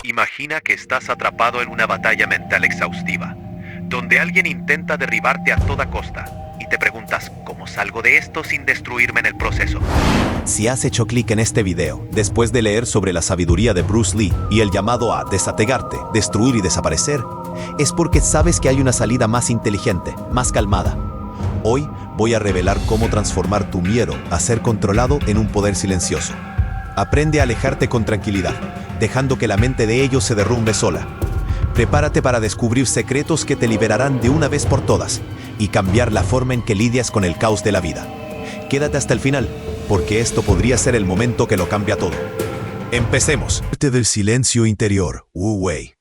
Imagina que estás atrapado en una batalla mental exhaustiva, donde alguien intenta derribarte a toda costa, y te preguntas, ¿cómo salgo de esto sin destruirme en el proceso? Si has hecho clic en este video, después de leer sobre la sabiduría de Bruce Lee y el llamado a desapegarte, destruir y desaparecer, es porque sabes que hay una salida más inteligente, más calmada. Hoy voy a revelar cómo transformar tu miedo a ser controlado en un poder silencioso. Aprende a alejarte con tranquilidad, dejando que la mente de ellos se derrumbe sola. Prepárate para descubrir secretos que te liberarán de una vez por todas y cambiar la forma en que lidias con el caos de la vida. Quédate hasta el final, porque esto podría ser el momento que lo cambia todo. Empecemos. Arte del silencio interior, Wu Wei.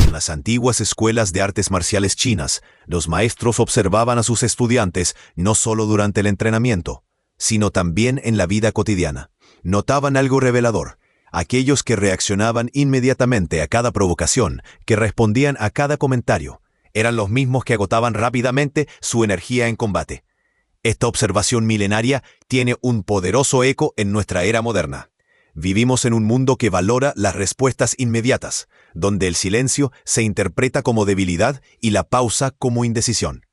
En las antiguas escuelas de artes marciales chinas, los maestros observaban a sus estudiantes no solo durante el entrenamiento, sino también en la vida cotidiana. Notaban algo revelador. Aquellos que reaccionaban inmediatamente a cada provocación, que respondían a cada comentario, eran los mismos que agotaban rápidamente su energía en combate. Esta observación milenaria tiene un poderoso eco en nuestra era moderna. Vivimos en un mundo que valora las respuestas inmediatas, donde el silencio se interpreta como debilidad y la pausa como indecisión.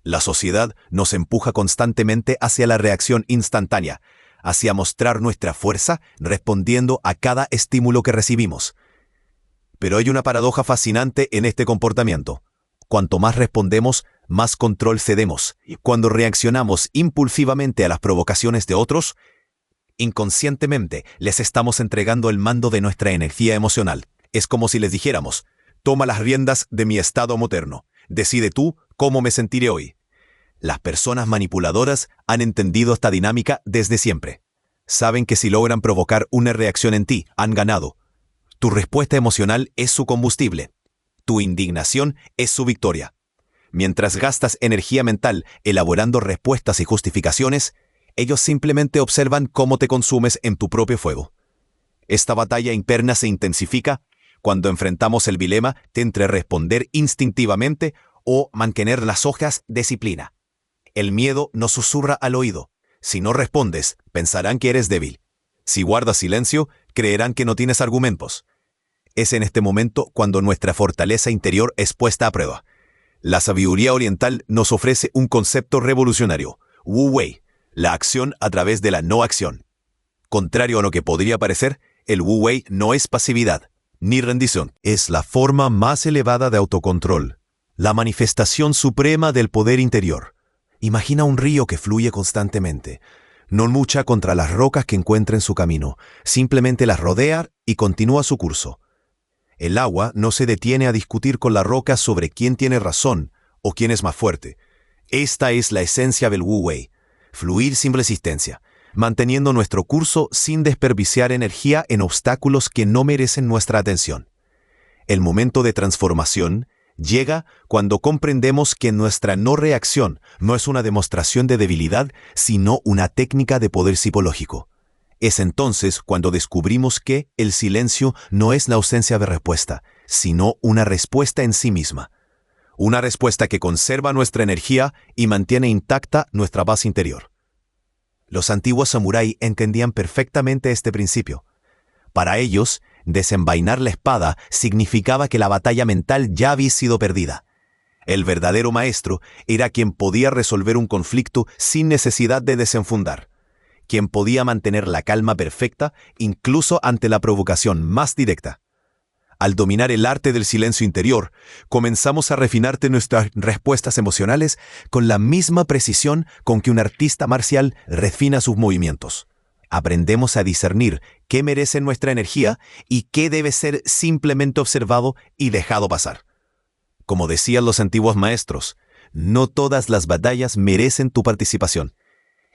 La sociedad nos empuja constantemente hacia la reacción instantánea, hacia mostrar nuestra fuerza respondiendo a cada estímulo que recibimos. Pero hay una paradoja fascinante en este comportamiento. Cuanto más respondemos, más control cedemos. Cuando reaccionamos impulsivamente a las provocaciones de otros, inconscientemente les estamos entregando el mando de nuestra energía emocional. Es como si les dijéramos, toma las riendas de mi estado moderno, decide tú cómo me sentiré hoy. Las personas manipuladoras han entendido esta dinámica desde siempre. Saben que si logran provocar una reacción en ti, han ganado. Tu respuesta emocional es su combustible. Tu indignación es su victoria. Mientras gastas energía mental elaborando respuestas y justificaciones, ellos simplemente observan cómo te consumes en tu propio fuego. Esta batalla interna se intensifica cuando enfrentamos el dilema de entre responder instintivamente o mantener las hojas de disciplina. El miedo nos susurra al oído. Si no respondes, pensarán que eres débil. Si guardas silencio, creerán que no tienes argumentos. Es en este momento cuando nuestra fortaleza interior es puesta a prueba. La sabiduría oriental nos ofrece un concepto revolucionario, Wu Wei, la acción a través de la no acción. Contrario a lo que podría parecer, el Wu Wei no es pasividad, ni rendición. Es la forma más elevada de autocontrol, la manifestación suprema del poder interior. Imagina un río que fluye constantemente. No lucha contra las rocas que encuentra en su camino, simplemente las rodea y continúa su curso. El agua no se detiene a discutir con la roca sobre quién tiene razón o quién es más fuerte. Esta es la esencia del Wu Wei, fluir sin resistencia, manteniendo nuestro curso sin desperdiciar energía en obstáculos que no merecen nuestra atención. El momento de transformación llega cuando comprendemos que nuestra no reacción no es una demostración de debilidad, sino una técnica de poder psicológico. Es entonces cuando descubrimos que el silencio no es la ausencia de respuesta, sino una respuesta en sí misma. Una respuesta que conserva nuestra energía y mantiene intacta nuestra base interior. Los antiguos samuráis entendían perfectamente este principio. Para ellos, desenvainar la espada significaba que la batalla mental ya había sido perdida. El verdadero maestro era quien podía resolver un conflicto sin necesidad de desenfundar, quien podía mantener la calma perfecta incluso ante la provocación más directa. Al dominar el arte del silencio interior, comenzamos a refinar nuestras respuestas emocionales con la misma precisión con que un artista marcial refina sus movimientos. Aprendemos a discernir qué merece nuestra energía y qué debe ser simplemente observado y dejado pasar. Como decían los antiguos maestros, no todas las batallas merecen tu participación.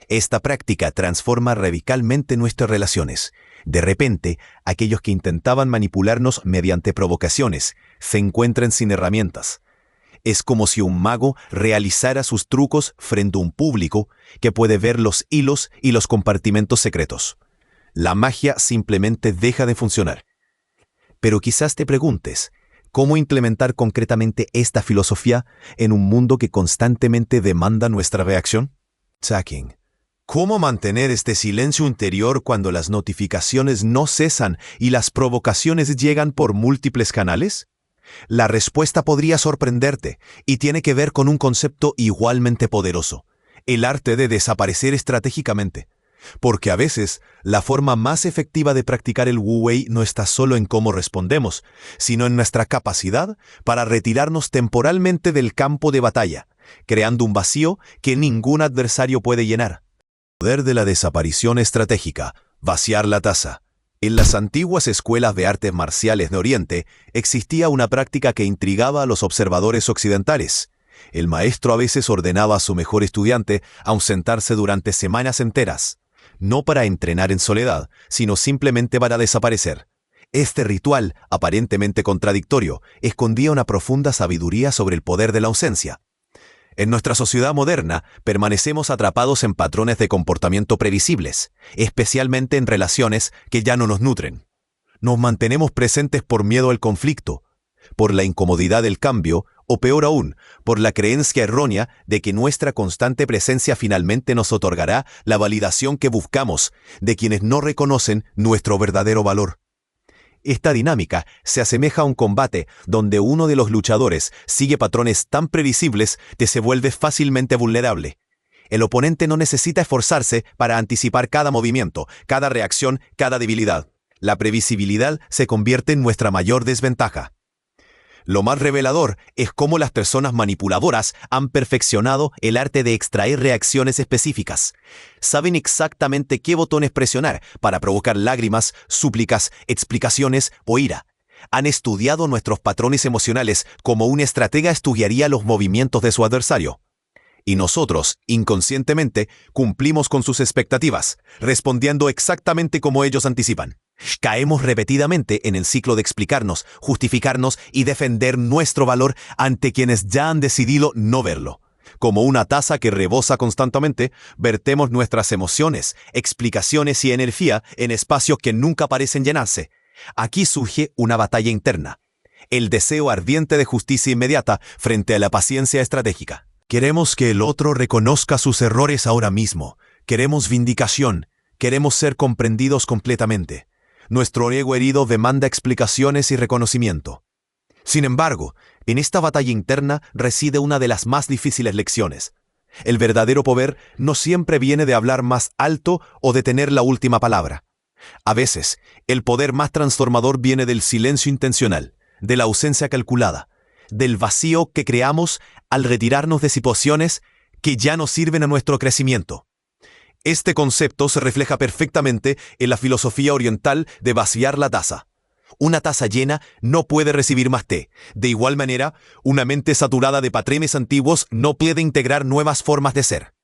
Esta práctica transforma radicalmente nuestras relaciones. De repente, aquellos que intentaban manipularnos mediante provocaciones se encuentran sin herramientas. Es como si un mago realizara sus trucos frente a un público que puede ver los hilos y los compartimentos secretos. La magia simplemente deja de funcionar. Pero quizás te preguntes, ¿cómo implementar concretamente esta filosofía en un mundo que constantemente demanda nuestra reacción? Tacking. ¿Cómo mantener este silencio interior cuando las notificaciones no cesan y las provocaciones llegan por múltiples canales? La respuesta podría sorprenderte y tiene que ver con un concepto igualmente poderoso: el arte de desaparecer estratégicamente. Porque a veces, la forma más efectiva de practicar el Wu Wei no está solo en cómo respondemos, sino en nuestra capacidad para retirarnos temporalmente del campo de batalla, creando un vacío que ningún adversario puede llenar. El poder de la desaparición estratégica: vaciar la taza. En las antiguas escuelas de artes marciales de Oriente existía una práctica que intrigaba a los observadores occidentales. El maestro a veces ordenaba a su mejor estudiante ausentarse durante semanas enteras, no para entrenar en soledad, sino simplemente para desaparecer. Este ritual, aparentemente contradictorio, escondía una profunda sabiduría sobre el poder de la ausencia. En nuestra sociedad moderna, permanecemos atrapados en patrones de comportamiento previsibles, especialmente en relaciones que ya no nos nutren. Nos mantenemos presentes por miedo al conflicto, por la incomodidad del cambio, o peor aún, por la creencia errónea de que nuestra constante presencia finalmente nos otorgará la validación que buscamos de quienes no reconocen nuestro verdadero valor. Esta dinámica se asemeja a un combate donde uno de los luchadores sigue patrones tan previsibles que se vuelve fácilmente vulnerable. El oponente no necesita esforzarse para anticipar cada movimiento, cada reacción, cada debilidad. La previsibilidad se convierte en nuestra mayor desventaja. Lo más revelador es cómo las personas manipuladoras han perfeccionado el arte de extraer reacciones específicas. Saben exactamente qué botones presionar para provocar lágrimas, súplicas, explicaciones o ira. Han estudiado nuestros patrones emocionales como un estratega estudiaría los movimientos de su adversario. Y nosotros, inconscientemente, cumplimos con sus expectativas, respondiendo exactamente como ellos anticipan. Caemos repetidamente en el ciclo de explicarnos, justificarnos y defender nuestro valor ante quienes ya han decidido no verlo. Como una taza que rebosa constantemente, vertemos nuestras emociones, explicaciones y energía en espacios que nunca parecen llenarse. Aquí surge una batalla interna: el deseo ardiente de justicia inmediata frente a la paciencia estratégica. Queremos que el otro reconozca sus errores ahora mismo. Queremos vindicación. Queremos ser comprendidos completamente. Nuestro ego herido demanda explicaciones y reconocimiento. Sin embargo, en esta batalla interna reside una de las más difíciles lecciones. El verdadero poder no siempre viene de hablar más alto o de tener la última palabra. A veces, el poder más transformador viene del silencio intencional, de la ausencia calculada, del vacío que creamos al retirarnos de situaciones que ya no sirven a nuestro crecimiento. Este concepto se refleja perfectamente en la filosofía oriental de vaciar la taza. Una taza llena no puede recibir más té. De igual manera, una mente saturada de patrones antiguos no puede integrar nuevas formas de ser.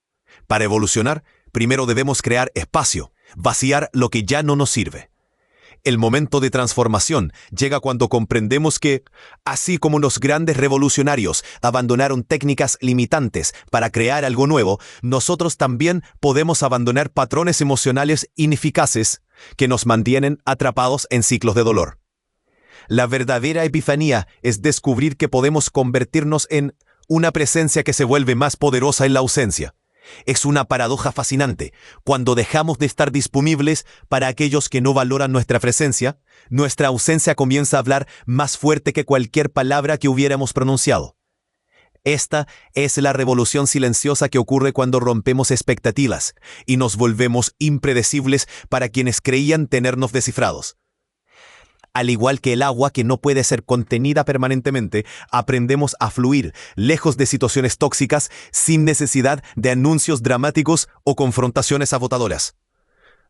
Para evolucionar, primero debemos crear espacio, vaciar lo que ya no nos sirve. El momento de transformación llega cuando comprendemos que, así como los grandes revolucionarios abandonaron técnicas limitantes para crear algo nuevo, nosotros también podemos abandonar patrones emocionales ineficaces que nos mantienen atrapados en ciclos de dolor. La verdadera epifanía es descubrir que podemos convertirnos en una presencia que se vuelve más poderosa en la ausencia. Es una paradoja fascinante. Cuando dejamos de estar disponibles para aquellos que no valoran nuestra presencia, nuestra ausencia comienza a hablar más fuerte que cualquier palabra que hubiéramos pronunciado. Esta es la revolución silenciosa que ocurre cuando rompemos expectativas y nos volvemos impredecibles para quienes creían tenernos descifrados. Al igual que el agua que no puede ser contenida permanentemente, aprendemos a fluir lejos de situaciones tóxicas sin necesidad de anuncios dramáticos o confrontaciones agotadoras.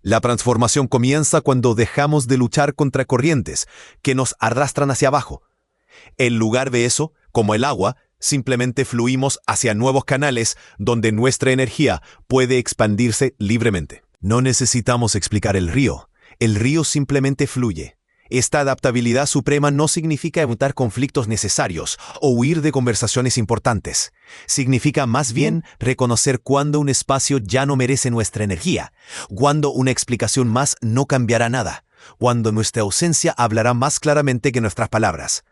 La transformación comienza cuando dejamos de luchar contra corrientes que nos arrastran hacia abajo. En lugar de eso, como el agua, simplemente fluimos hacia nuevos canales donde nuestra energía puede expandirse libremente. No necesitamos explicar el río simplemente fluye. Esta adaptabilidad suprema no significa evitar conflictos necesarios o huir de conversaciones importantes. Significa más bien reconocer cuando un espacio ya no merece nuestra energía, cuando una explicación más no cambiará nada, cuando nuestra ausencia hablará más claramente que nuestras palabras.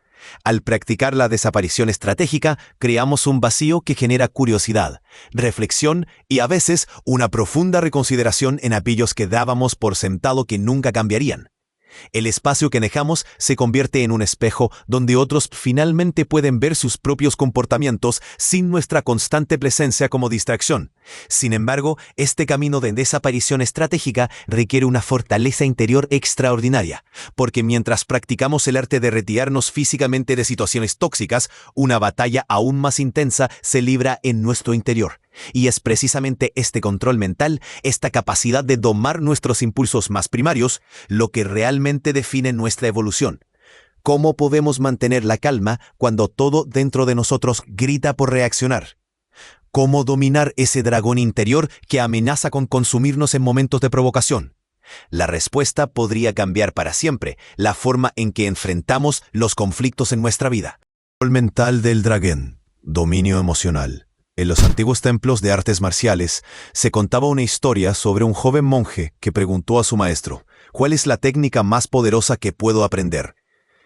Al practicar la desaparición estratégica, creamos un vacío que genera curiosidad, reflexión y a veces una profunda reconsideración en aquellos que dábamos por sentado que nunca cambiarían. El espacio que dejamos se convierte en un espejo donde otros finalmente pueden ver sus propios comportamientos sin nuestra constante presencia como distracción. Sin embargo, este camino de desaparición estratégica requiere una fortaleza interior extraordinaria, porque mientras practicamos el arte de retirarnos físicamente de situaciones tóxicas, una batalla aún más intensa se libra en nuestro interior. Y es precisamente este control mental, esta capacidad de domar nuestros impulsos más primarios, lo que realmente define nuestra evolución. ¿Cómo podemos mantener la calma cuando todo dentro de nosotros grita por reaccionar? ¿Cómo dominar ese dragón interior que amenaza con consumirnos en momentos de provocación? La respuesta podría cambiar para siempre la forma en que enfrentamos los conflictos en nuestra vida. Control mental del dragón, dominio emocional. En los antiguos templos de artes marciales se contaba una historia sobre un joven monje que preguntó a su maestro, ¿cuál es la técnica más poderosa que puedo aprender?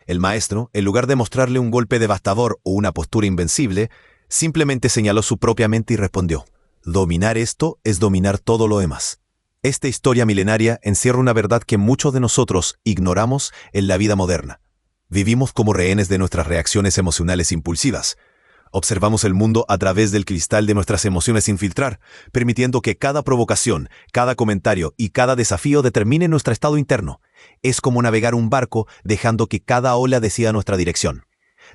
El maestro, en lugar de mostrarle un golpe devastador o una postura invencible, simplemente señaló su propia mente y respondió, dominar esto es dominar todo lo demás. Esta historia milenaria encierra una verdad que muchos de nosotros ignoramos en la vida moderna. Vivimos como rehenes de nuestras reacciones emocionales impulsivas. Observamos el mundo a través del cristal de nuestras emociones sin filtrar, permitiendo que cada provocación, cada comentario y cada desafío determine nuestro estado interno. Es como navegar un barco dejando que cada ola decida nuestra dirección.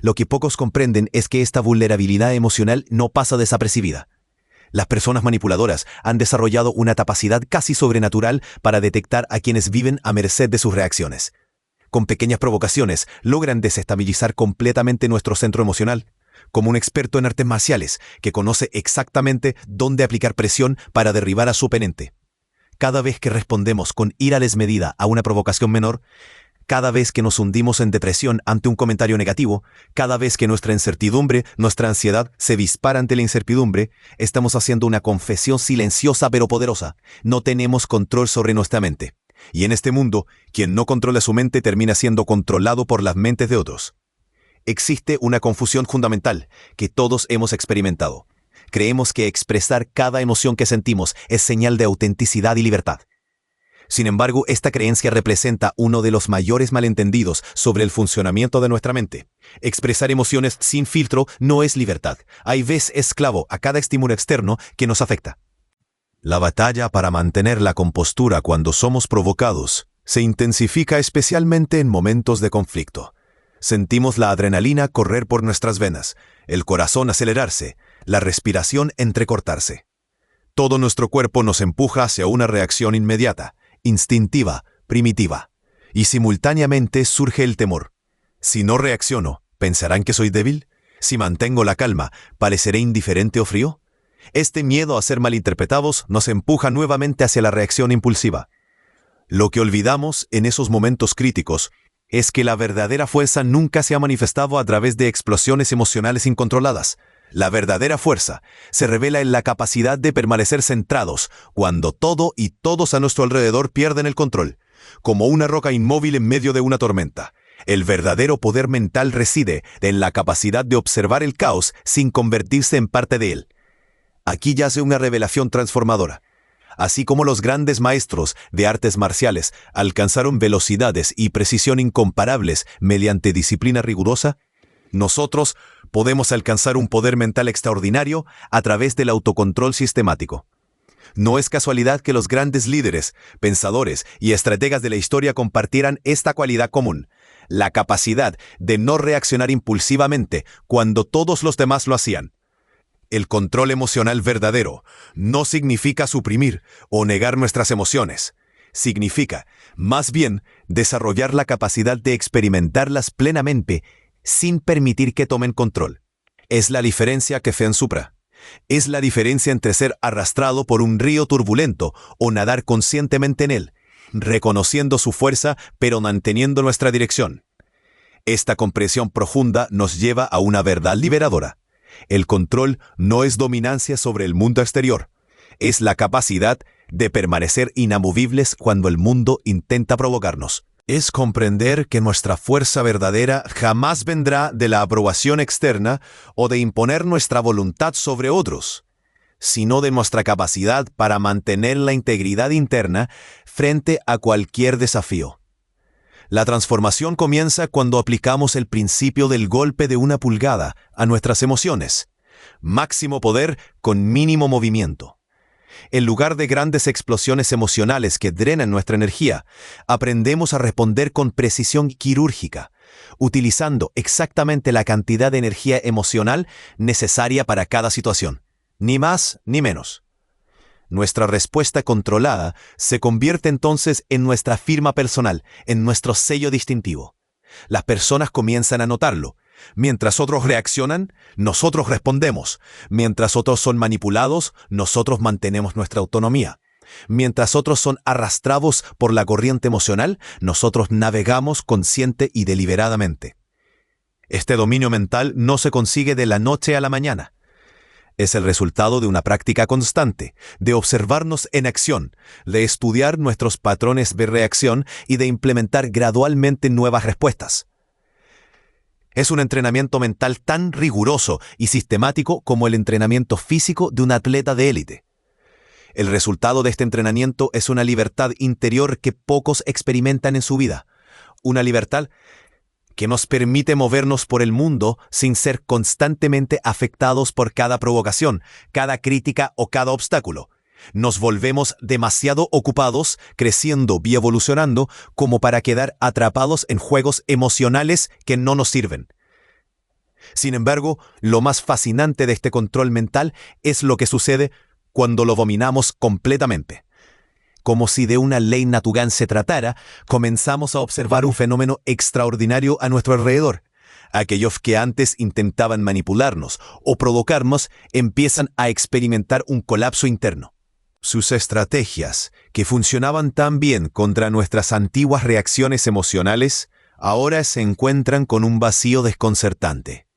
Lo que pocos comprenden es que esta vulnerabilidad emocional no pasa desapercibida. Las personas manipuladoras han desarrollado una capacidad casi sobrenatural para detectar a quienes viven a merced de sus reacciones. Con pequeñas provocaciones logran desestabilizar completamente nuestro centro emocional. Como un experto en artes marciales que conoce exactamente dónde aplicar presión para derribar a su oponente. Cada vez que respondemos con ira desmedida a una provocación menor, cada vez que nos hundimos en depresión ante un comentario negativo, cada vez que nuestra incertidumbre, nuestra ansiedad se dispara ante la incertidumbre, estamos haciendo una confesión silenciosa pero poderosa. No tenemos control sobre nuestra mente. Y en este mundo, quien no controla su mente termina siendo controlado por las mentes de otros. Existe una confusión fundamental que todos hemos experimentado. Creemos que expresar cada emoción que sentimos es señal de autenticidad y libertad. Sin embargo, esta creencia representa uno de los mayores malentendidos sobre el funcionamiento de nuestra mente. Expresar emociones sin filtro no es libertad. Hay veces esclavo a cada estímulo externo que nos afecta. La batalla para mantener la compostura cuando somos provocados se intensifica especialmente en momentos de conflicto. Sentimos la adrenalina correr por nuestras venas, el corazón acelerarse, la respiración entrecortarse. Todo nuestro cuerpo nos empuja hacia una reacción inmediata, instintiva, primitiva. Y simultáneamente surge el temor. Si no reacciono, ¿pensarán que soy débil? Si mantengo la calma, ¿pareceré indiferente o frío? Este miedo a ser malinterpretados nos empuja nuevamente hacia la reacción impulsiva. Lo que olvidamos en esos momentos críticos es que la verdadera fuerza nunca se ha manifestado a través de explosiones emocionales incontroladas. La verdadera fuerza se revela en la capacidad de permanecer centrados cuando todo y todos a nuestro alrededor pierden el control, como una roca inmóvil en medio de una tormenta. El verdadero poder mental reside en la capacidad de observar el caos sin convertirse en parte de él. Aquí yace una revelación transformadora. Así como los grandes maestros de artes marciales alcanzaron velocidades y precisión incomparables mediante disciplina rigurosa, nosotros podemos alcanzar un poder mental extraordinario a través del autocontrol sistemático. No es casualidad que los grandes líderes, pensadores y estrategas de la historia compartieran esta cualidad común, la capacidad de no reaccionar impulsivamente cuando todos los demás lo hacían. El control emocional verdadero no significa suprimir o negar nuestras emociones. Significa, más bien, desarrollar la capacidad de experimentarlas plenamente sin permitir que tomen control. Es la diferencia que Fen supra. Es la diferencia entre ser arrastrado por un río turbulento o nadar conscientemente en él, reconociendo su fuerza pero manteniendo nuestra dirección. Esta comprensión profunda nos lleva a una verdad liberadora. El control no es dominancia sobre el mundo exterior, es la capacidad de permanecer inamovibles cuando el mundo intenta provocarnos. Es comprender que nuestra fuerza verdadera jamás vendrá de la aprobación externa o de imponer nuestra voluntad sobre otros, sino de nuestra capacidad para mantener la integridad interna frente a cualquier desafío. La transformación comienza cuando aplicamos el principio del golpe de una pulgada a nuestras emociones. Máximo poder con mínimo movimiento. En lugar de grandes explosiones emocionales que drenan nuestra energía, aprendemos a responder con precisión quirúrgica, utilizando exactamente la cantidad de energía emocional necesaria para cada situación, ni más ni menos. Nuestra respuesta controlada se convierte entonces en nuestra firma personal, en nuestro sello distintivo. Las personas comienzan a notarlo. Mientras otros reaccionan, nosotros respondemos. Mientras otros son manipulados, nosotros mantenemos nuestra autonomía. Mientras otros son arrastrados por la corriente emocional, nosotros navegamos consciente y deliberadamente. Este dominio mental no se consigue de la noche a la mañana. Es el resultado de una práctica constante, de observarnos en acción, de estudiar nuestros patrones de reacción y de implementar gradualmente nuevas respuestas. Es un entrenamiento mental tan riguroso y sistemático como el entrenamiento físico de un atleta de élite. El resultado de este entrenamiento es una libertad interior que pocos experimentan en su vida. Una libertad que nos permite movernos por el mundo sin ser constantemente afectados por cada provocación, cada crítica o cada obstáculo. Nos volvemos demasiado ocupados, creciendo y evolucionando como para quedar atrapados en juegos emocionales que no nos sirven. Sin embargo, lo más fascinante de este control mental es lo que sucede cuando lo dominamos completamente. Como si de una ley natural se tratara, comenzamos a observar un fenómeno extraordinario a nuestro alrededor. Aquellos que antes intentaban manipularnos o provocarnos empiezan a experimentar un colapso interno. Sus estrategias, que funcionaban tan bien contra nuestras antiguas reacciones emocionales, ahora se encuentran con un vacío desconcertante.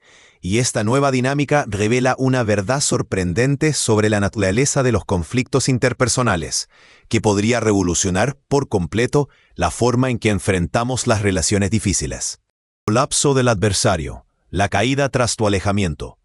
Y esta nueva dinámica revela una verdad sorprendente sobre la naturaleza de los conflictos interpersonales, que podría revolucionar por completo la forma en que enfrentamos las relaciones difíciles. Colapso del adversario, la caída tras tu alejamiento.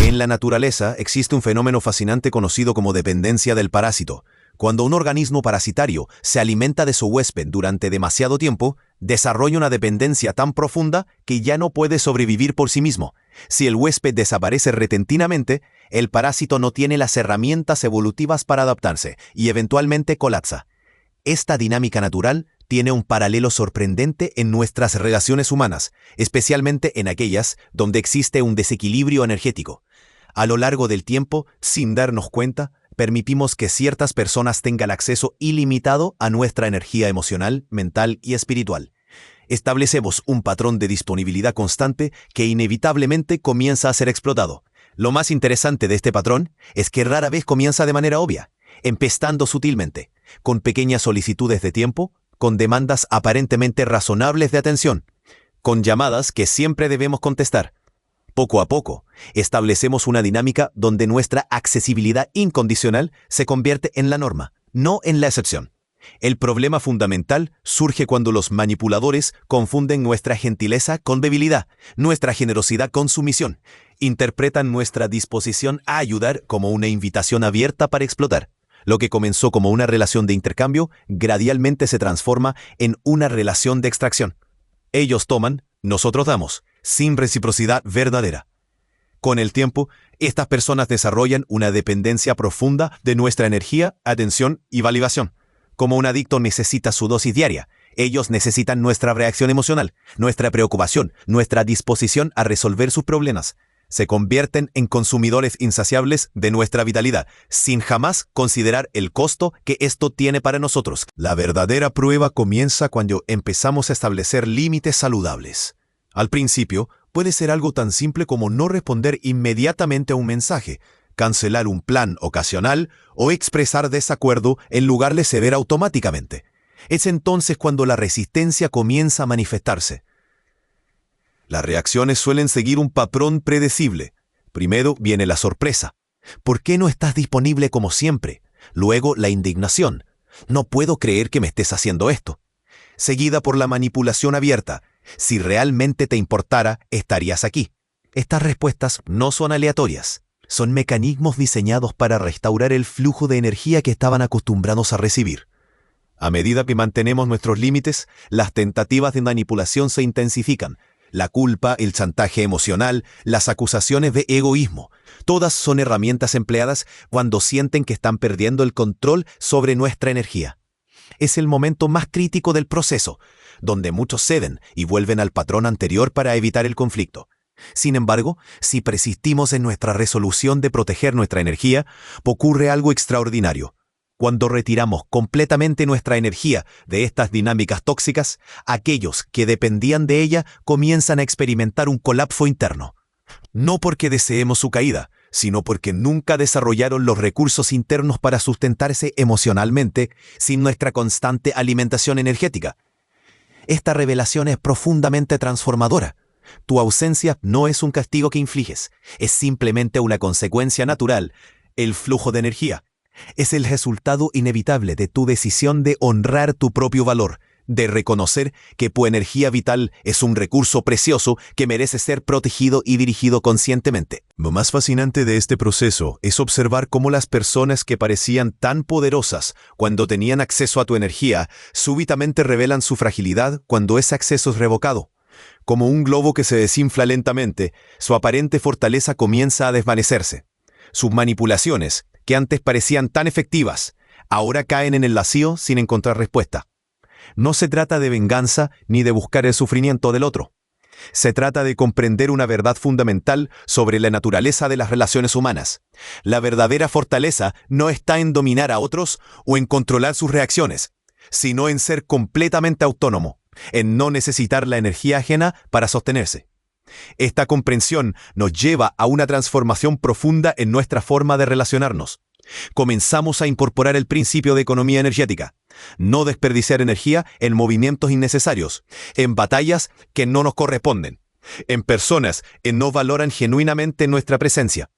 En la naturaleza existe un fenómeno fascinante conocido como dependencia del parásito. Cuando un organismo parasitario se alimenta de su huésped durante demasiado tiempo, desarrolla una dependencia tan profunda que ya no puede sobrevivir por sí mismo. Si el huésped desaparece repentinamente, el parásito no tiene las herramientas evolutivas para adaptarse y eventualmente colapsa. Esta dinámica natural tiene un paralelo sorprendente en nuestras relaciones humanas, especialmente en aquellas donde existe un desequilibrio energético. A lo largo del tiempo, sin darnos cuenta, permitimos que ciertas personas tengan acceso ilimitado a nuestra energía emocional, mental y espiritual. Establecemos un patrón de disponibilidad constante que inevitablemente comienza a ser explotado. Lo más interesante de este patrón es que rara vez comienza de manera obvia, empezando sutilmente, con pequeñas solicitudes de tiempo, con demandas aparentemente razonables de atención, con llamadas que siempre debemos contestar. Poco a poco, establecemos una dinámica donde nuestra accesibilidad incondicional se convierte en la norma, no en la excepción. El problema fundamental surge cuando los manipuladores confunden nuestra gentileza con debilidad, nuestra generosidad con sumisión. Interpretan nuestra disposición a ayudar como una invitación abierta para explotar. Lo que comenzó como una relación de intercambio, gradualmente se transforma en una relación de extracción. Ellos toman, nosotros damos, sin reciprocidad verdadera. Con el tiempo, estas personas desarrollan una dependencia profunda de nuestra energía, atención y validación. Como un adicto necesita su dosis diaria, ellos necesitan nuestra reacción emocional, nuestra preocupación, nuestra disposición a resolver sus problemas. Se convierten en consumidores insaciables de nuestra vitalidad, sin jamás considerar el costo que esto tiene para nosotros. La verdadera prueba comienza cuando empezamos a establecer límites saludables. Al principio, puede ser algo tan simple como no responder inmediatamente a un mensaje, cancelar un plan ocasional o expresar desacuerdo en lugar de ceder automáticamente. Es entonces cuando la resistencia comienza a manifestarse. Las reacciones suelen seguir un patrón predecible. Primero viene la sorpresa. ¿Por qué no estás disponible como siempre? Luego la indignación. No puedo creer que me estés haciendo esto. seguida por la manipulación abierta. Si realmente te importara, estarías aquí. Estas respuestas no son aleatorias. Son mecanismos diseñados para restaurar el flujo de energía que estaban acostumbrados a recibir. A medida que mantenemos nuestros límites, las tentativas de manipulación se intensifican. La culpa, el chantaje emocional, las acusaciones de egoísmo, todas son herramientas empleadas cuando sienten que están perdiendo el control sobre nuestra energía. Es el momento más crítico del proceso, donde muchos ceden y vuelven al patrón anterior para evitar el conflicto. Sin embargo, si persistimos en nuestra resolución de proteger nuestra energía, ocurre algo extraordinario. Cuando retiramos completamente nuestra energía de estas dinámicas tóxicas, aquellos que dependían de ella comienzan a experimentar un colapso interno. No porque deseemos su caída, sino porque nunca desarrollaron los recursos internos para sustentarse emocionalmente sin nuestra constante alimentación energética. Esta revelación es profundamente transformadora. Tu ausencia no es un castigo que infliges, es simplemente una consecuencia natural, el flujo de energía. Es el resultado inevitable de tu decisión de honrar tu propio valor, de reconocer que tu energía vital es un recurso precioso que merece ser protegido y dirigido conscientemente. Lo más fascinante de este proceso es observar cómo las personas que parecían tan poderosas cuando tenían acceso a tu energía, súbitamente revelan su fragilidad cuando ese acceso es revocado. Como un globo que se desinfla lentamente, su aparente fortaleza comienza a desvanecerse. Sus manipulaciones, que antes parecían tan efectivas, ahora caen en el vacío sin encontrar respuesta. No se trata de venganza ni de buscar el sufrimiento del otro. Se trata de comprender una verdad fundamental sobre la naturaleza de las relaciones humanas. La verdadera fortaleza no está en dominar a otros o en controlar sus reacciones, sino en ser completamente autónomo, en no necesitar la energía ajena para sostenerse. Esta comprensión nos lleva a una transformación profunda en nuestra forma de relacionarnos. Comenzamos a incorporar el principio de economía energética. No desperdiciar energía en movimientos innecesarios, en batallas que no nos corresponden, en personas que no valoran genuinamente nuestra presencia.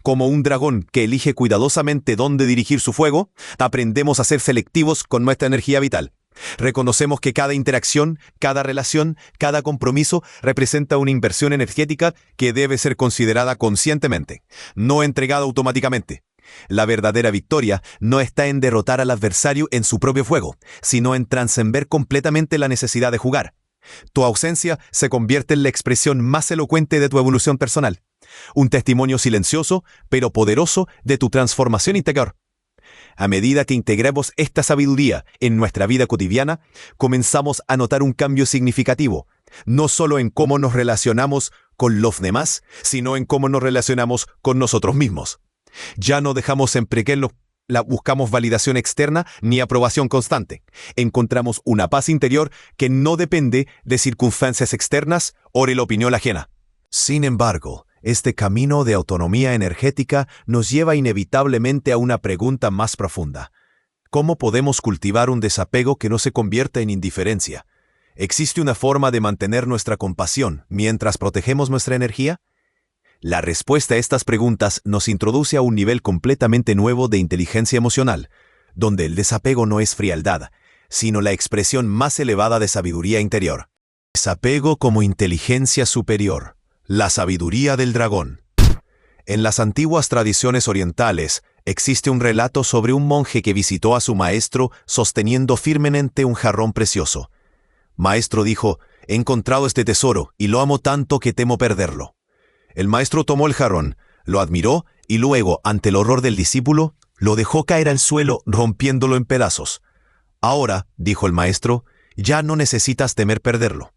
Como un dragón que elige cuidadosamente dónde dirigir su fuego, aprendemos a ser selectivos con nuestra energía vital. Reconocemos que cada interacción, cada relación, cada compromiso representa una inversión energética que debe ser considerada conscientemente, no entregada automáticamente. La verdadera victoria no está en derrotar al adversario en su propio fuego, sino en trascender completamente la necesidad de jugar. Tu ausencia se convierte en la expresión más elocuente de tu evolución personal, un testimonio silencioso pero poderoso de tu transformación interior. A medida que integremos esta sabiduría en nuestra vida cotidiana, comenzamos a notar un cambio significativo, no solo en cómo nos relacionamos con los demás, sino en cómo nos relacionamos con nosotros mismos. Ya no dejamos en buscamos validación externa ni aprobación constante. Encontramos una paz interior que no depende de circunstancias externas o de la opinión ajena. Sin embargo, este camino de autonomía energética nos lleva inevitablemente a una pregunta más profunda. ¿Cómo podemos cultivar un desapego que no se convierta en indiferencia? ¿Existe una forma de mantener nuestra compasión mientras protegemos nuestra energía? La respuesta a estas preguntas nos introduce a un nivel completamente nuevo de inteligencia emocional, donde el desapego no es frialdad, sino la expresión más elevada de sabiduría interior. Desapego como inteligencia superior, la sabiduría del dragón. En las antiguas tradiciones orientales existe un relato sobre un monje que visitó a su maestro sosteniendo firmemente un jarrón precioso. Maestro dijo, «He encontrado este tesoro y lo amo tanto que temo perderlo». El maestro tomó el jarrón, lo admiró y luego, ante el horror del discípulo, lo dejó caer al suelo rompiéndolo en pedazos. «Ahora», dijo el maestro, «ya no necesitas temer perderlo».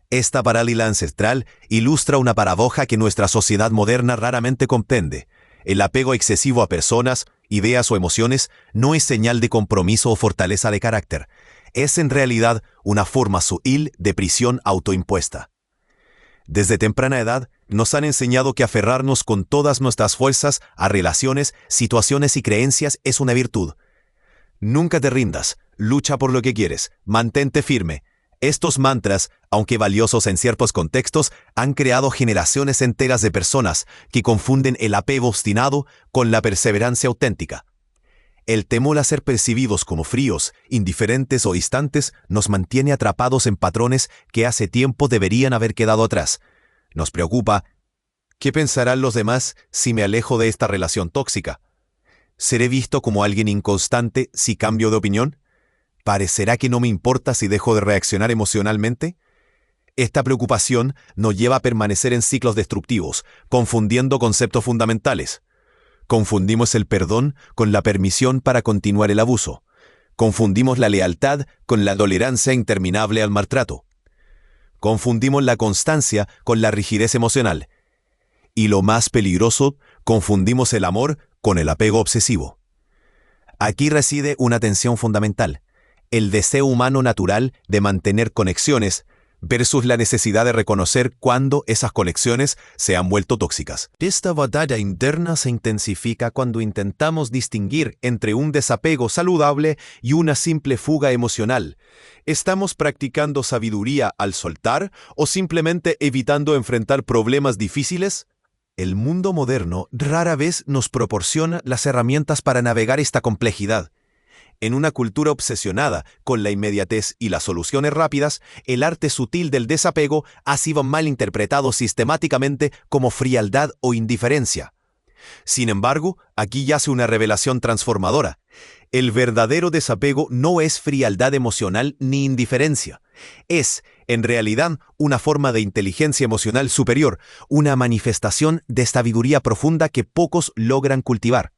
Esta parábola ancestral ilustra una paradoja que nuestra sociedad moderna raramente comprende. El apego excesivo a personas, ideas o emociones no es señal de compromiso o fortaleza de carácter. Es en realidad una forma sutil de prisión autoimpuesta. Desde temprana edad, nos han enseñado que aferrarnos con todas nuestras fuerzas a relaciones, situaciones y creencias es una virtud. Nunca te rindas, lucha por lo que quieres, mantente firme. Estos mantras, aunque valiosos en ciertos contextos, han creado generaciones enteras de personas que confunden el apego obstinado con la perseverancia auténtica. El temor a ser percibidos como fríos, indiferentes o distantes nos mantiene atrapados en patrones que hace tiempo deberían haber quedado atrás. Nos preocupa, ¿qué pensarán los demás si me alejo de esta relación tóxica? ¿Seré visto como alguien inconstante si cambio de opinión? ¿Parecerá que no me importa si dejo de reaccionar emocionalmente? Esta preocupación nos lleva a permanecer en ciclos destructivos, confundiendo conceptos fundamentales. Confundimos el perdón con la permisión para continuar el abuso. Confundimos la lealtad con la tolerancia interminable al maltrato. Confundimos la constancia con la rigidez emocional. Y lo más peligroso, confundimos el amor con el apego obsesivo. Aquí reside una tensión fundamental: el deseo humano natural de mantener conexiones versus la necesidad de reconocer cuándo esas conexiones se han vuelto tóxicas. Esta batalla interna se intensifica cuando intentamos distinguir entre un desapego saludable y una simple fuga emocional. ¿Estamos practicando sabiduría al soltar o simplemente evitando enfrentar problemas difíciles? El mundo moderno rara vez nos proporciona las herramientas para navegar esta complejidad. En una cultura obsesionada con la inmediatez y las soluciones rápidas, el arte sutil del desapego ha sido mal interpretado sistemáticamente como frialdad o indiferencia. Sin embargo, aquí yace una revelación transformadora. El verdadero desapego no es frialdad emocional ni indiferencia. Es, en realidad, una forma de inteligencia emocional superior, una manifestación de sabiduría profunda que pocos logran cultivar.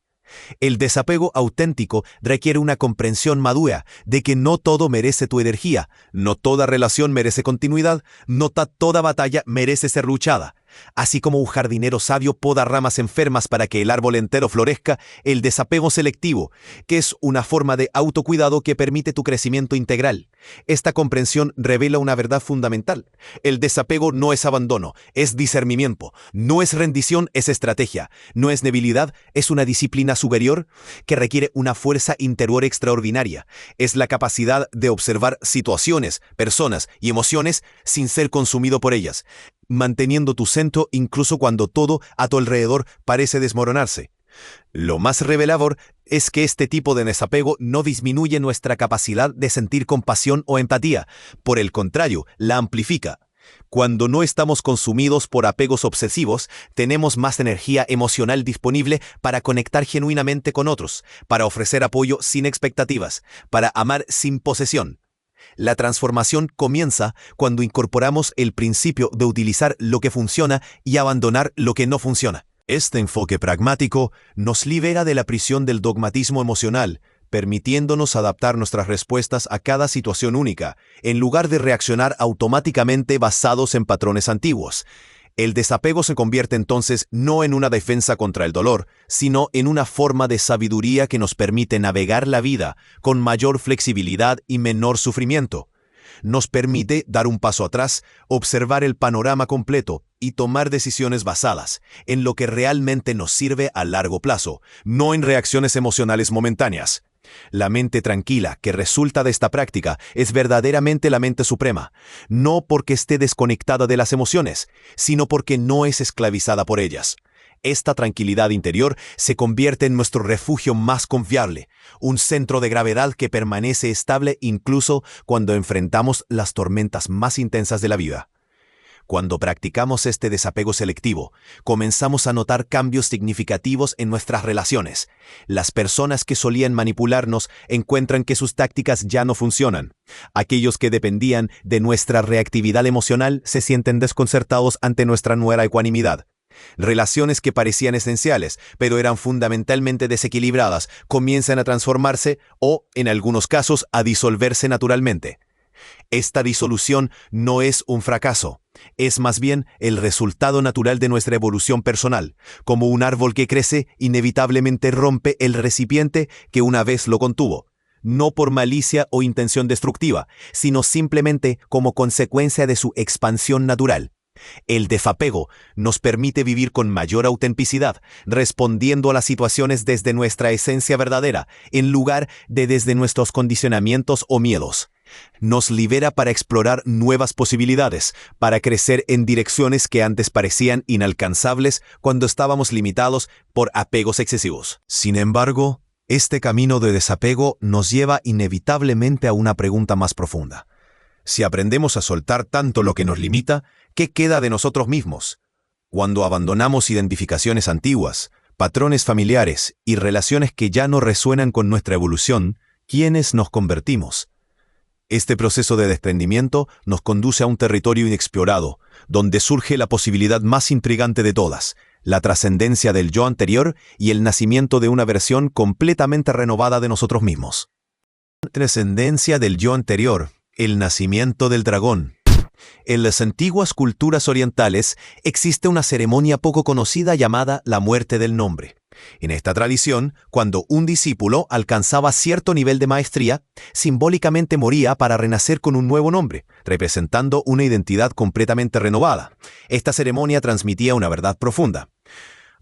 El desapego auténtico requiere una comprensión madura de que no todo merece tu energía, no toda relación merece continuidad, no toda batalla merece ser luchada. Así como un jardinero sabio poda ramas enfermas para que el árbol entero florezca, el desapego selectivo, que es una forma de autocuidado que permite tu crecimiento integral. Esta comprensión revela una verdad fundamental. El desapego no es abandono, es discernimiento. No es rendición, es estrategia. No es debilidad, es una disciplina superior que requiere una fuerza interior extraordinaria. Es la capacidad de observar situaciones, personas y emociones sin ser consumido por ellas, manteniendo tu centro incluso cuando todo a tu alrededor parece desmoronarse. Lo más revelador es que este tipo de desapego no disminuye nuestra capacidad de sentir compasión o empatía. Por el contrario, la amplifica. Cuando no estamos consumidos por apegos obsesivos, tenemos más energía emocional disponible para conectar genuinamente con otros, para ofrecer apoyo sin expectativas, para amar sin posesión. La transformación comienza cuando incorporamos el principio de utilizar lo que funciona y abandonar lo que no funciona. Este enfoque pragmático nos libera de la prisión del dogmatismo emocional, permitiéndonos adaptar nuestras respuestas a cada situación única, en lugar de reaccionar automáticamente basados en patrones antiguos. El desapego se convierte entonces no en una defensa contra el dolor, sino en una forma de sabiduría que nos permite navegar la vida con mayor flexibilidad y menor sufrimiento. Nos permite dar un paso atrás, observar el panorama completo y tomar decisiones basadas en lo que realmente nos sirve a largo plazo, no en reacciones emocionales momentáneas. La mente tranquila que resulta de esta práctica es verdaderamente la mente suprema, no porque esté desconectada de las emociones, sino porque no es esclavizada por ellas. Esta tranquilidad interior se convierte en nuestro refugio más confiable, un centro de gravedad que permanece estable incluso cuando enfrentamos las tormentas más intensas de la vida. Cuando practicamos este desapego selectivo, comenzamos a notar cambios significativos en nuestras relaciones. Las personas que solían manipularnos encuentran que sus tácticas ya no funcionan. Aquellos que dependían de nuestra reactividad emocional se sienten desconcertados ante nuestra nueva ecuanimidad. Relaciones que parecían esenciales, pero eran fundamentalmente desequilibradas, comienzan a transformarse o, en algunos casos, a disolverse naturalmente. Esta disolución no es un fracaso, es más bien el resultado natural de nuestra evolución personal. Como un árbol que crece, inevitablemente rompe el recipiente que una vez lo contuvo, no por malicia o intención destructiva, sino simplemente como consecuencia de su expansión natural. El desapego nos permite vivir con mayor autenticidad, respondiendo a las situaciones desde nuestra esencia verdadera, en lugar de desde nuestros condicionamientos o miedos. Nos libera para explorar nuevas posibilidades, para crecer en direcciones que antes parecían inalcanzables cuando estábamos limitados por apegos excesivos. Sin embargo, Este camino de desapego nos lleva inevitablemente a una pregunta más profunda. Si aprendemos a soltar tanto lo que nos limita, ¿qué queda de nosotros mismos? Cuando abandonamos identificaciones antiguas, patrones familiares y relaciones que ya no resuenan con nuestra evolución, ¿quiénes nos convertimos? Este proceso de desprendimiento nos conduce a un territorio inexplorado, donde surge la posibilidad más intrigante de todas, la trascendencia del yo anterior y el nacimiento de una versión completamente renovada de nosotros mismos. Trascendencia del yo anterior, el nacimiento del dragón. En las antiguas culturas orientales existe una ceremonia poco conocida llamada la muerte del nombre. En esta tradición, cuando un discípulo alcanzaba cierto nivel de maestría, simbólicamente moría para renacer con un nuevo nombre, representando una identidad completamente renovada. Esta ceremonia transmitía una verdad profunda.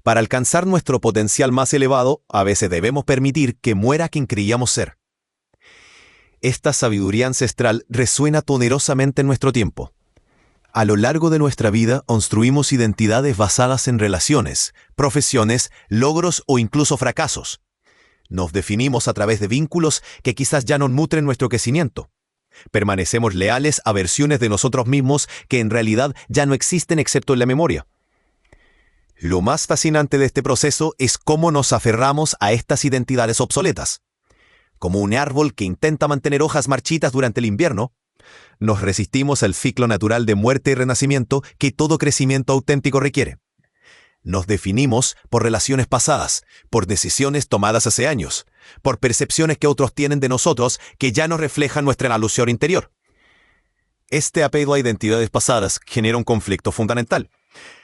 Para alcanzar nuestro potencial más elevado, a veces debemos permitir que muera quien creíamos ser. Esta sabiduría ancestral resuena poderosamente en nuestro tiempo. A lo largo de nuestra vida construimos identidades basadas en relaciones, profesiones, logros o incluso fracasos. Nos definimos a través de vínculos que quizás ya no nutren nuestro crecimiento. Permanecemos leales a versiones de nosotros mismos que en realidad ya no existen excepto en la memoria. Lo más fascinante de este proceso es cómo nos aferramos a estas identidades obsoletas. Como un árbol que intenta mantener hojas marchitas durante el invierno, nos resistimos al ciclo natural de muerte y renacimiento que todo crecimiento auténtico requiere. Nos definimos por relaciones pasadas, por decisiones tomadas hace años, por percepciones que otros tienen de nosotros que ya no reflejan nuestra evolución interior. Este apego a identidades pasadas genera un conflicto fundamental.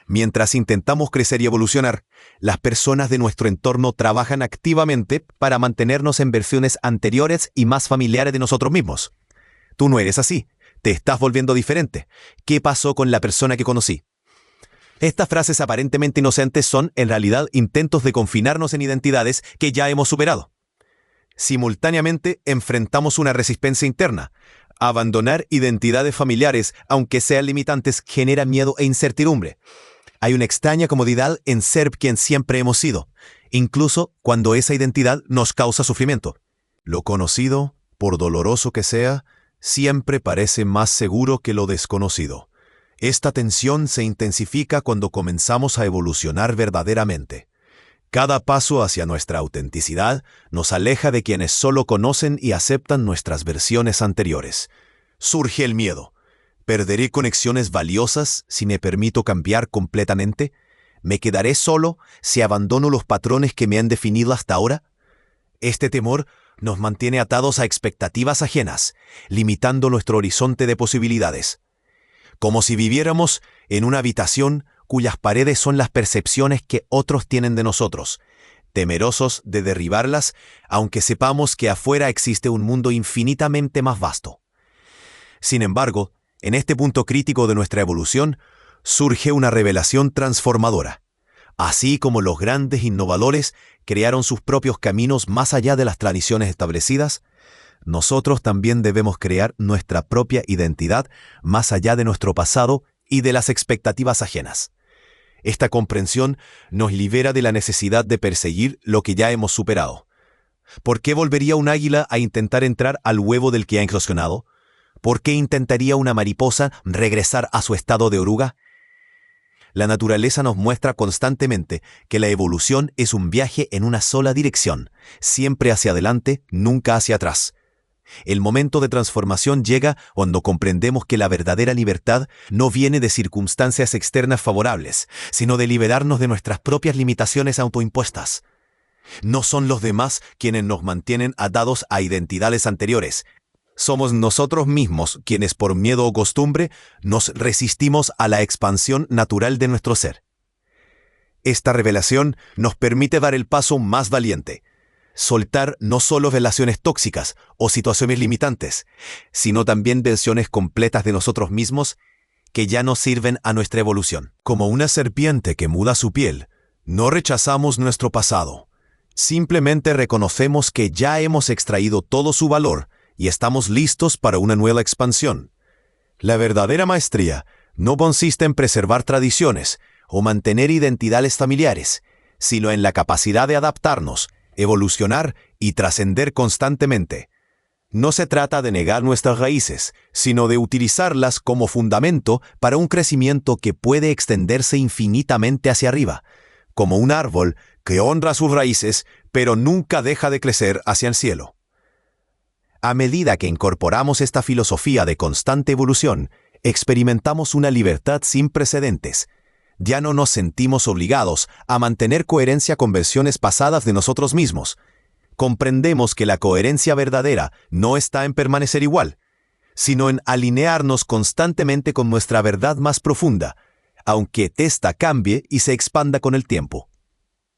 Mientras intentamos crecer y evolucionar, las personas de nuestro entorno trabajan activamente para mantenernos en versiones anteriores y más familiares de nosotros mismos. Tú no eres así, te estás volviendo diferente. ¿Qué pasó con la persona que conocí? Estas frases aparentemente inocentes son, en realidad, intentos de confinarnos en identidades que ya hemos superado. Simultáneamente, enfrentamos una resistencia interna. Abandonar identidades familiares, aunque sean limitantes, genera miedo e incertidumbre. Hay una extraña comodidad en ser quien siempre hemos sido, incluso cuando esa identidad nos causa sufrimiento. Lo conocido, por doloroso que sea, siempre parece más seguro que lo desconocido. Esta tensión se intensifica cuando comenzamos a evolucionar verdaderamente. Cada paso hacia nuestra autenticidad nos aleja de quienes solo conocen y aceptan nuestras versiones anteriores. Surge el miedo. ¿Perderé conexiones valiosas si me permito cambiar completamente? ¿Me quedaré solo si abandono los patrones que me han definido hasta ahora? Este temor nos mantiene atados a expectativas ajenas, limitando nuestro horizonte de posibilidades. Como si viviéramos en una habitación cuyas paredes son las percepciones que otros tienen de nosotros, temerosos de derribarlas, aunque sepamos que afuera existe un mundo infinitamente más vasto. Sin embargo, en este punto crítico de nuestra evolución, surge una revelación transformadora. Así como los grandes innovadores crearon sus propios caminos más allá de las tradiciones establecidas, nosotros también debemos crear nuestra propia identidad más allá de nuestro pasado y de las expectativas ajenas. Esta comprensión nos libera de la necesidad de perseguir lo que ya hemos superado. ¿Por qué volvería un águila a intentar entrar al huevo del que ha incursionado? ¿Por qué intentaría una mariposa regresar a su estado de oruga? La naturaleza nos muestra constantemente que la evolución es un viaje en una sola dirección, siempre hacia adelante, nunca hacia atrás. El momento de transformación llega cuando comprendemos que la verdadera libertad no viene de circunstancias externas favorables, sino de liberarnos de nuestras propias limitaciones autoimpuestas. No son los demás quienes nos mantienen atados a identidades anteriores. Somos nosotros mismos quienes por miedo o costumbre nos resistimos a la expansión natural de nuestro ser. Esta revelación nos permite dar el paso más valiente. Soltar no solo relaciones tóxicas o situaciones limitantes, sino también versiones completas de nosotros mismos que ya no sirven a nuestra evolución. Como una serpiente que muda su piel, no rechazamos nuestro pasado. Simplemente reconocemos que ya hemos extraído todo su valor y estamos listos para una nueva expansión. La verdadera maestría no consiste en preservar tradiciones o mantener identidades familiares, sino en la capacidad de adaptarnos, evolucionar y trascender constantemente. No se trata de negar nuestras raíces, sino de utilizarlas como fundamento para un crecimiento que puede extenderse infinitamente hacia arriba, como un árbol que honra sus raíces, pero nunca deja de crecer hacia el cielo. A medida que incorporamos esta filosofía de constante evolución, experimentamos una libertad sin precedentes. Ya no nos sentimos obligados a mantener coherencia con versiones pasadas de nosotros mismos. Comprendemos que la coherencia verdadera no está en permanecer igual, sino en alinearnos constantemente con nuestra verdad más profunda, aunque ésta cambie y se expanda con el tiempo.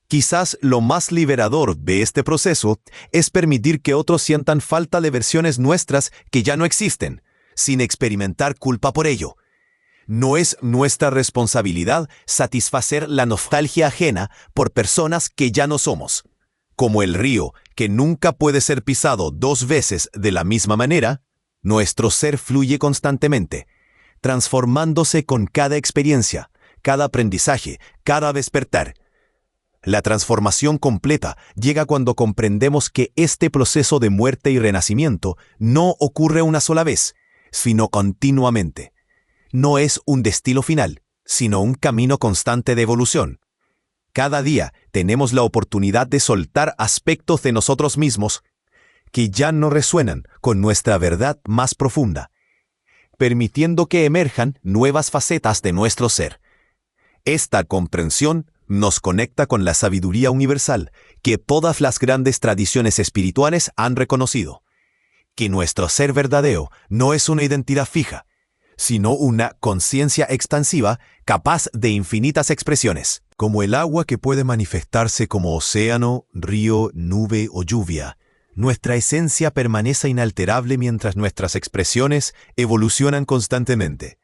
Quizás lo más liberador de este proceso es permitir que otros sientan falta de versiones nuestras que ya no existen, sin experimentar culpa por ello. No es nuestra responsabilidad satisfacer la nostalgia ajena por personas que ya no somos. Como el río, que nunca puede ser pisado 2 veces de la misma manera, nuestro ser fluye constantemente, transformándose con cada experiencia, cada aprendizaje, cada despertar. La transformación completa llega cuando comprendemos que este proceso de muerte y renacimiento no ocurre una sola vez, sino continuamente. No es un destino final, sino un camino constante de evolución. Cada día tenemos la oportunidad de soltar aspectos de nosotros mismos que ya no resuenan con nuestra verdad más profunda, permitiendo que emerjan nuevas facetas de nuestro ser. Esta comprensión nos conecta con la sabiduría universal que todas las grandes tradiciones espirituales han reconocido, que nuestro ser verdadero no es una identidad fija, sino una conciencia expansiva capaz de infinitas expresiones. Como el agua que puede manifestarse como océano, río, nube o lluvia, nuestra esencia permanece inalterable mientras nuestras expresiones evolucionan constantemente.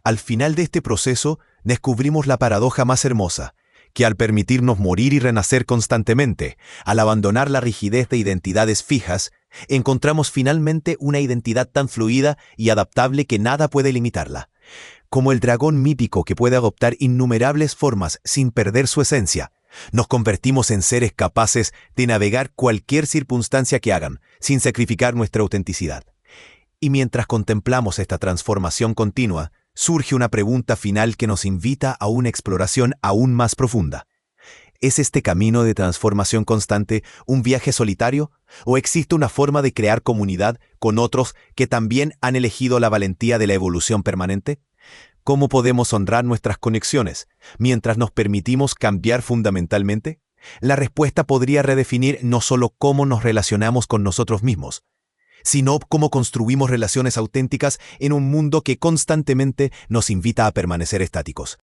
Al final de este proceso, descubrimos la paradoja más hermosa, que al permitirnos morir y renacer constantemente, al abandonar la rigidez de identidades fijas, encontramos finalmente una identidad tan fluida y adaptable que nada puede limitarla. Como el dragón mítico que puede adoptar innumerables formas sin perder su esencia, nos convertimos en seres capaces de navegar cualquier circunstancia que hagan, sin sacrificar nuestra autenticidad. Y mientras contemplamos esta transformación continua, surge una pregunta final que nos invita a una exploración aún más profunda. ¿Es este camino de transformación constante un viaje solitario? ¿O existe una forma de crear comunidad con otros que también han elegido la valentía de la evolución permanente? ¿Cómo podemos honrar nuestras conexiones mientras nos permitimos cambiar fundamentalmente? La respuesta podría redefinir no solo cómo nos relacionamos con nosotros mismos, sino cómo construimos relaciones auténticas en un mundo que constantemente nos invita a permanecer estáticos.